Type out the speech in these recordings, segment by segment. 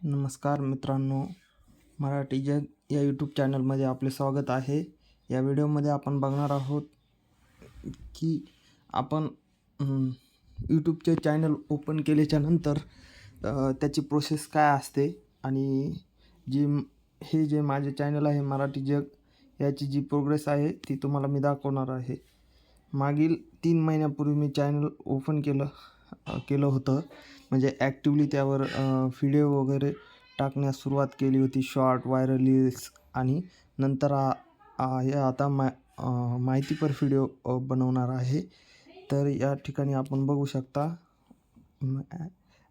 नमस्कार मित्रांनो, मराठी जग या यूट्यूब चॅनलमध्ये आपले स्वागत आहे. या व्हिडिओमध्ये आपण बघणार आहोत की आपण यूट्यूबचे चॅनल ओपन केल्याच्यानंतर त्याची प्रोसेस काय असते आणि जे माझे चॅनल आहे मराठी जग, याची जी प्रोग्रेस आहे ती तुम्हाला मी दाखवणार आहे. मागील 3 महिन्यापूर्वी मी चॅनल ओपन केलं होतं. म्हणजे ॲक्टिवली त्यावर व्हिडिओ वगैरे टाकण्यास सुरुवात केली होती, शॉर्ट, व्हायरल रील्स. आणि नंतर हे आता माहितीपर व्हिडिओ बनवणार आहे. तर या ठिकाणी आपण बघू शकता,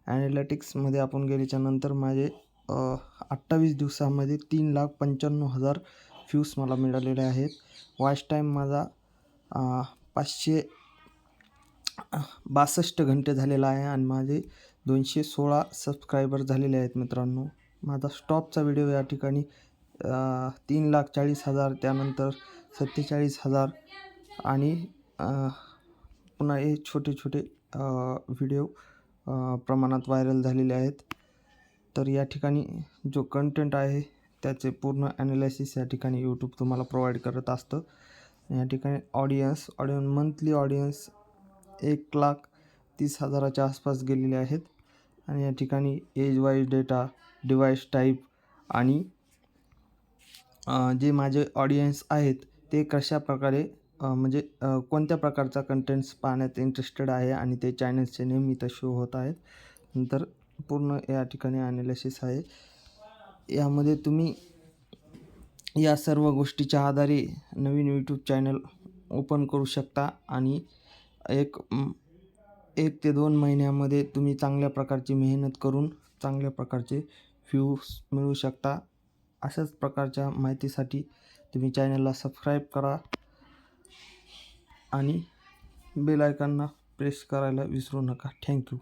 ॲनालिटिक्समध्ये आपण गेल्याच्यानंतर माझे 28 दिवसामध्ये 3,95,000 व्ह्यूज मला मिळालेले आहेत. वॉच टाईम माझा 562 घंटे झालेला आहे आणि माझे 216 सबस्क्रायबर झालेले आहेत. मित्रांनो, माझा स्टॉपचा व्हिडिओ या ठिकाणी 3,40,000, त्यानंतर 47,000 आणि पुन्हा हे छोटे छोटे व्हिडिओ प्रमाणात व्हायरल झालेले आहेत. तर या ठिकाणी जो कंटेंट आहे त्याचे पूर्ण ॲनालिसिस या ठिकाणी यूट्यूब तुम्हाला प्रोव्हाइड करत असतं. या ठिकाणी ऑडियन्स मंथली ऑडियन्स 1,30,000च्या आसपास गेलेले आहेत. आणि या ठिकाणी age wise data, device type आणि जे माझे ऑडियन्स आहेत ते कशा प्रकारे म्हणजे कोणत्या प्रकारचा कंटेंट्स पाहण्यात इंटरेस्टेड आहे आणि ते चॅनल्सचे नेहमी इथं शो होत आहेत. नंतर पूर्ण या ठिकाणी ॲनालिसिस आहे. यामध्ये तुम्ही या सर्व गोष्टीच्या आधारे नवीन यूट्यूब चॅनल ओपन करू शकता आणि 1 ते 2 महिन्यामध्ये तुम्ही चांगल्या प्रकारची मेहनत करून चांगल्या प्रकारचे व्ह्यूज मिळवू शकता. अशाच प्रकारच्या माहितीसाठी तुम्ही चॅनलला सबस्क्राईब करा आणि बेल आयकॉनला प्रेस करायला विसरू नका. थँक्यू.